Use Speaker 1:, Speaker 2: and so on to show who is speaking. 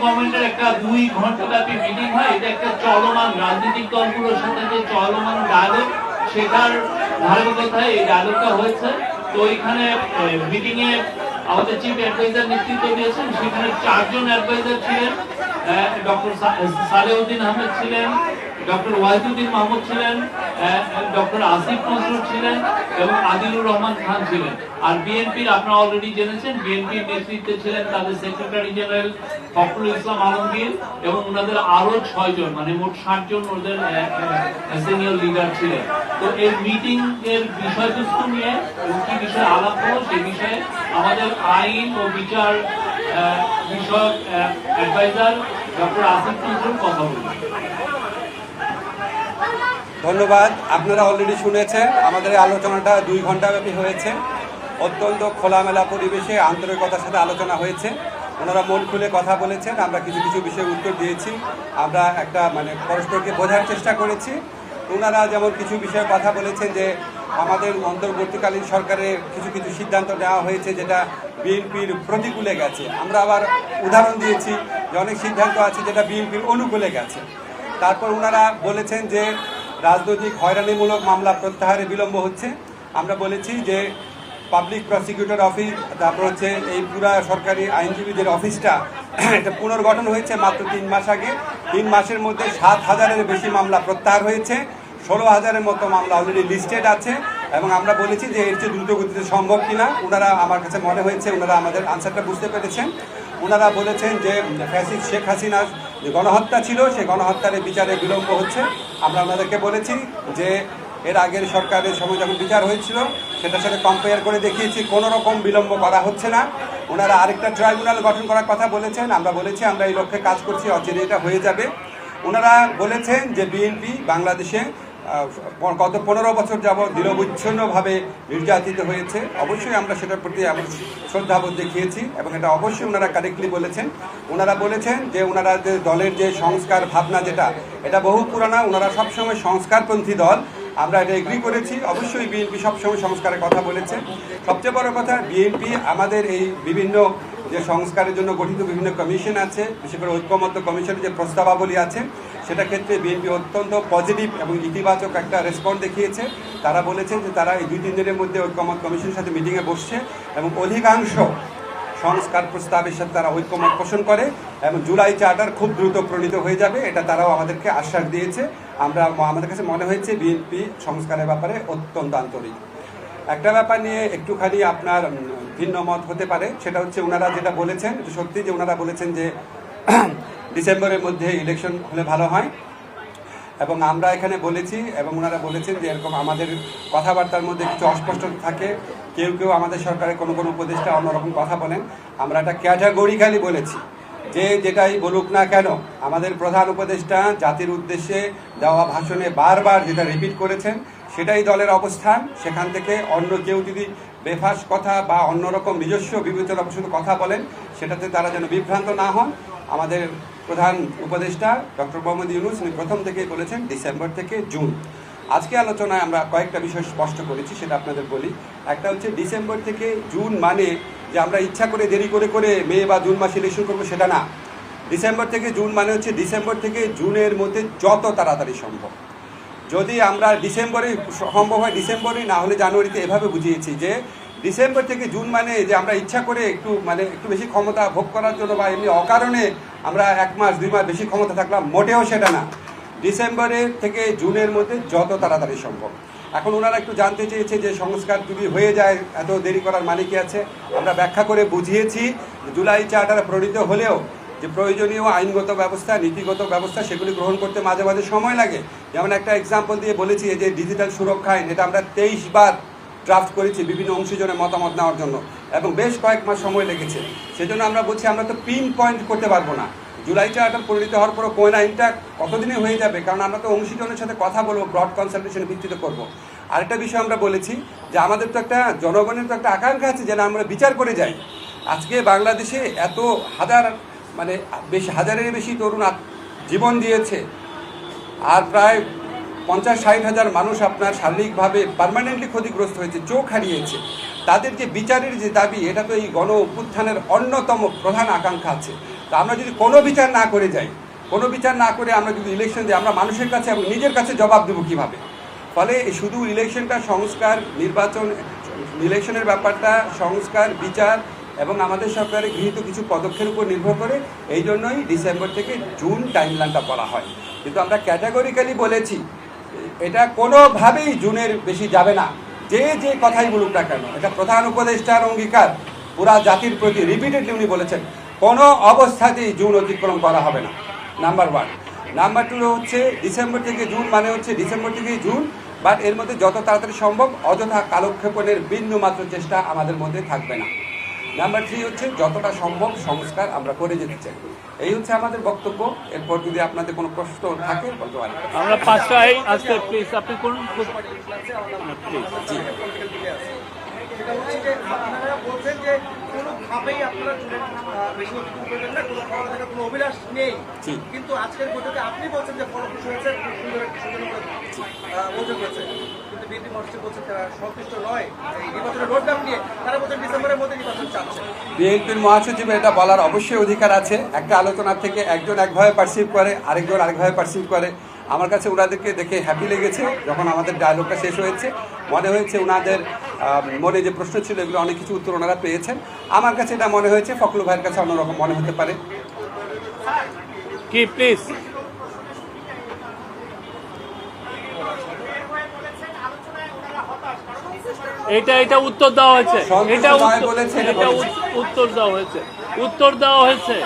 Speaker 1: গভর্নমেন্টের একটা 2 ঘন্টা ব্যাপী মিটিং হয়। এটা একটা চলমান রাজনৈতিক দলগুলোর সাথে যে চলমান ডায়ালগ, সেটার ধারাবাহিকতায় এই ডায়ালগটা হয়েছে। তো এখানে মিটিং এ আমাদের চিফ অ্যাডভাইজার নেতৃত্ব দিয়েছেন। সেখানে 4 জন অ্যাডভাইজার ছিলেন। ডক্টর সালেউদ্দিন আহমেদ ছিলেন, ডক্টর ওয়াহিদুদ্দিন মাহমুদ ছিলেন, ডক্টর আসিফ নজরুল ছিলেন এবং আদিলুর রহমান খান ছিলেন। আর বিএনপির আপনারা অলরেডি জেনেছেন, বিএনপির নেতৃত্বে ছিলেন তাদের সেক্রেটারি জেনারেল ফখরুল ইসলাম আলমগীর এবং ওনাদের আরো 6 জন, মানে মোট 60 জন ওদের সিনিয়র লিডার ছিলেন। তো এই মিটিং এর বিষয়বস্তু নিয়ে কি বিষয়ে আলাপ হলো সেই বিষয়ে আমাদের আইন ও বিচার বিষয়ক অ্যাডভাইজার ডক্টর আসিফ নজরুল কথা বলবেন।
Speaker 2: ধন্যবাদ। আপনারা অলরেডি শুনেছেন আমাদের এই আলোচনাটা 2 ঘন্টা ব্যাপী হয়েছে। অত্যন্ত খোলামেলা পরিবেশে আন্তরিকতার সাথে আলোচনা হয়েছে। ওনারা মন খুলে কথা বলেছেন, আমরা কিছু কিছু বিষয়ে উত্তর দিয়েছি। আমরা একটা পরস্পরকে বোঝার চেষ্টা করেছি। ওনারা যেমন কিছু বিষয়ে কথা বলেছেন যে আমাদের অন্তর্বর্তীকালীন সরকারের কিছু কিছু সিদ্ধান্ত নেওয়া হয়েছে যেটা বিএনপির প্রতিকূলে গেছে। আমরা আবার উদাহরণ দিয়েছি যে অনেক সিদ্ধান্ত আছে যেটা বিএনপির অনুকূলে গেছে। তারপর ওনারা বলেছেন যে রাজনৈতিক হয়রানিমূলক মামলা প্রত্যাহারে বিলম্ব হচ্ছে। আমরা বলেছি যে পাবলিক প্রসিকিউটর অফিস, তারপর হচ্ছে এই পুরা সরকারি আইনজীবীদের অফিসটা এটা পুনর্গঠন হয়েছে মাত্র 3 মাস আগে। 3 মাসের মধ্যে 7,000-এর বেশি মামলা প্রত্যাহার হয়েছে, 16,000-এর মতো মামলা অলরেডি লিস্টেড আছে। এবং আমরা বলেছি যে এর চেয়ে দ্রুত গতিতে সম্ভব কিনা। ওনারা, আমার কাছে মনে হয়েছে ওনারা আমাদের আনসারটা বুঝতে পেরেছেন। ওনারা বলেছেন যে ফ্যাসিস্ট শেখ হাসিনার যে গণহত্যা ছিল সেই গণহত্যার বিচারে বিলম্ব হচ্ছে। আমরা ওনাদেরকে বলেছি যে এর আগের সরকারের সময় যখন বিচার হয়েছিল সেটার সাথে কম্পেয়ার করে দেখিয়েছি কোনো রকম বিলম্ব করা হচ্ছে না। ওনারা আরেকটা ট্রাইব্যুনাল গঠন করার কথা বলেছেন। আমরা বলেছি আমরা এই লক্ষ্যে কাজ করছি, অচিরে এটা হয়ে যাবে। ওনারা বলেছেন যে বিএনপি বাংলাদেশে গত 15 বছর যাবৎ নিরবচ্ছিন্নভাবে নির্যাতিত হয়েছে। অবশ্যই আমরা সেটার প্রতি আমার শ্রদ্ধাবোধ দেখিয়েছি এবং এটা অবশ্যই ওনারা কারেক্টলি বলেছেন। ওনারা বলেছেন যে ওনারা যে দলের যে সংস্কার ভাবনা যেটা এটা বহু পুরানা, ওনারা সবসময় সংস্কারপন্থী দল, আমরা এটা এগ্রি করেছি। অবশ্যই বিএনপি সবসময় সংস্কারের কথা বলেছে। সবচেয়ে বড় কথা, বিএনপি আমাদের এই বিভিন্ন যে সংস্কারের জন্য গঠিত বিভিন্ন কমিশন আছে, বিশেষ করে ঐক্যমত্য কমিশনের যে প্রস্তাবাবলী আছে সেটা ক্ষেত্রে বিএনপি অত্যন্ত পজিটিভ এবং ইতিবাচক একটা রেসপন্স দেখিয়েছে। তারা বলেছেন যে তারা এই 2-3 দিনের মধ্যে ঐক্যমত কমিশনের সাথে মিটিংয়ে বসছে এবং অধিকাংশ সংস্কার প্রস্তাবের সাথে তারা ঐক্যমত পোষণ করে এবং জুলাই চার্টার খুব দ্রুত প্রণীত হয়ে যাবে, এটা তারাও আমাদেরকে আশ্বাস দিয়েছে। আমাদের কাছে মনে হয়েছে বিএনপি সংস্কারের ব্যাপারে অত্যন্ত আন্তরিক। একটা ব্যাপার নিয়ে একটুখানি আপনার ভিন্ন মত হতে পারে, সেটা হচ্ছে ওনারা যেটা বলেছেন সত্যি, যে ওনারা বলেছেন যে ডিসেম্বরের মধ্যে ইলেকশন হলে ভালো হয়। এবং আমরা এখানে বলেছি এবং ওনারা বলেছেন যে এরকম আমাদের কথাবার্তার মধ্যে কিছু অস্পষ্টতা থাকে, কেউ কেউ আমাদের সরকারের কোনো কোনো উপদেষ্টা অন্যরকম কথা বলেন। আমরা একটা ক্যাটাগরিক্যালি বলেছি যে যেটাই বলুক না কেন, আমাদের প্রধান উপদেষ্টা জাতির উদ্দেশ্যে দেওয়া ভাষণে বারবার যেটা রিপিট করেছেন সেটাই দলের অবস্থান। সেখান থেকে অন্য কেউ যদি বেফাস কথা বা অন্যরকম নিজস্ব বিবেচনা প্রসূত কথা বলেন সেটাতে তারা যেন বিভ্রান্ত না হন। আমাদের প্রধান উপদেষ্টা ডক্টর মোহাম্মদ ইউনূস উনি প্রথম থেকেই বলেছেন ডিসেম্বর থেকে জুন। আজকে আলোচনায় আমরা কয়েকটা বিষয় স্পষ্ট করেছি, সেটা আপনাদের বলি। একটা হচ্ছে ডিসেম্বর থেকে জুন মানে যে আমরা ইচ্ছা করে দেরি করে করে মে বা জুন মাসে ইলেকশন করবো সেটা না। ডিসেম্বর থেকে জুন মানে হচ্ছে ডিসেম্বর থেকে জুনের মধ্যে যত তাড়াতাড়ি সম্ভব। যদি আমরা ডিসেম্বরে সম্ভব হয় ডিসেম্বরে, না হলে জানুয়ারিতে, এভাবে বুঝিয়েছি যে ডিসেম্বর থেকে জুন মানে যে আমরা ইচ্ছা করে একটু একটু বেশি ক্ষমতা ভোগ করার জন্য বা এমনি অকারণে আমরা 1 মাস 2 মাস বেশি ক্ষমতা থাকলাম, মোটেও সেটা না। ডিসেম্বরের থেকে জুনের মধ্যে যত তাড়াতাড়ি সম্ভব। এখন ওনারা একটু জানতে চেয়েছে যে সংস্কার যদি হয়ে যায় এত দেরি করার মানে কি আছে। আমরা ব্যাখ্যা করে বুঝিয়েছি জুলাই চার্টার প্রণীত হলেও যে প্রয়োজনীয় আইনগত ব্যবস্থা, নীতিগত ব্যবস্থা সেগুলি গ্রহণ করতে মাঝে মাঝে সময় লাগে। যেমন একটা এক্সাম্পল দিয়ে বলেছি যে ডিজিটাল সুরক্ষা আইন, এটা আমরা 23 বার ড্রাফট করেছি বিভিন্ন অংশীজনের মতামত নেওয়ার জন্য এবং বেশ কয়েক মাস সময় লেগেছে। সেজন্য আমরা বলছি আমরা তো পিন পয়েন্ট করতে পারবো না। জুলাই চার্টার পরিণত হওয়ার পরও কোন আইনটা কতদিনে হয়ে যাবে, কারণ আমরা তো অংশীজনের সাথে কথা বলবো, ব্রড কনসালটেশন ভিত্তিতে করবো। আরেকটা বিষয় আমরা বলেছি যে আমাদের তো একটা জনগণের তো একটা আকাঙ্ক্ষা আছে যেন আমরা বিচার করে যাই। আজকে বাংলাদেশে এত হাজারের বেশি তরুণ জীবন দিয়েছে, আর প্রায় 50-60 হাজার মানুষ আপনার শারীরিকভাবে পার্মানেন্টলি ক্ষতিগ্রস্ত হয়েছে, চোখ হারিয়েছে। তাদের যে বিচারের যে দাবি, এটা তো এই গণ অভ্যুত্থানের অন্যতম প্রধান আকাঙ্ক্ষা আছে। তো আমরা যদি কোনো বিচার না করে যাই, কোনো বিচার না করে আমরা যদি ইলেকশন দিই, আমরা মানুষের কাছে এবং নিজের কাছে জবাব দেবো কীভাবে? ফলে শুধু ইলেকশনটা সংস্কার, নির্বাচন, ইলেকশনের ব্যাপারটা সংস্কার, বিচার এবং আমাদের সরকারের গৃহীত কিছু পদক্ষেপের উপর নির্ভর করে। এই জন্যই ডিসেম্বর থেকে জুন টাইমলাইনটা বলা হয়। কিন্তু আমরা ক্যাটাগরিক্যালি বলেছি এটা কোনোভাবেই জুনের বেশি যাবে না, যে যে কথাই বলুক না কেন। এটা প্রধান উপদেষ্টার অঙ্গীকার পুরা জাতির প্রতি, রিপিটেডলি উনি বলেছেন কোনো অবস্থাতেই জুন অতিক্রম করা হবে না, নাম্বার 1। নাম্বার 2 হচ্ছে ডিসেম্বর থেকে জুন মানে হচ্ছে ডিসেম্বর থেকেই জুন, বাট এর মধ্যে যত তাড়াতাড়ি সম্ভব অযথা কালক্ষেপণের বিন্দু মাত্র চেষ্টা আমাদের মধ্যে থাকবে না। নাম্বার 3 হচ্ছে যতটা সম্ভব সংস্কার আমরা করে যেতে চাই। এই হচ্ছে আমাদের বক্তব্য। এরপর যদি আপনাদের কোনো প্রশ্ন থাকে বলতে পারেন।
Speaker 1: আমরা 5টায় আজকে প্লিজ আপনি করুন।
Speaker 3: সেটা হচ্ছে যে আপনারা বলছেন যে কোনোভাবেই আপনারা জুনের বেশি অতিক্রম করবেন না, কোনো খাওয়া দাওয়ার কোনো অভিলাষ নেই। কিন্তু আজকের বৈঠকে আপনি বলছেন যে ফলপ্রসূ হয়েছে, খুব সুন্দর একটা বৈঠক হয়েছে, কিন্তু বিএনপি মহাসচিব বলছেন তারা সন্তুষ্ট নয় এই নির্বাচনের রোডম্যাপ নিয়ে। তারা বলছেন ডিসেম্বরের মধ্যে নির্বাচন চাচ্ছে।
Speaker 2: বিএনপির মহাসচিবের এটা বলার অবশ্যই অধিকার আছে। একটা আলোচনা থেকে একজন একভাবে পারসিভ করে, আরেকজন আরেকভাবে পারসিভ করে। আমার কাছে ওনাদেরকে দেখে হ্যাপি লেগেছে। যখন আমাদের ডায়লগটা শেষ হয়েছে মনে হয়েছে ওনাদের মনে যে প্রশ্ন ছিল এগুলো অনেক কিছু উত্তর ওনারা পেয়েছেন। আমার কাছে এটা মনে হয়েছে, ফখরুল ভাইয়ের কাছে অন্যরকম মনে হতে পারে।
Speaker 1: কি প্লিজ এটা উত্তর দেওয়া হয়েছে,
Speaker 2: সন্তুষ্ট
Speaker 1: এটা
Speaker 2: নয় বলেছে, এটা বলেছে।
Speaker 1: উত্তর দেওয়া হয়েছে, উত্তর দেওয়া হয়েছে।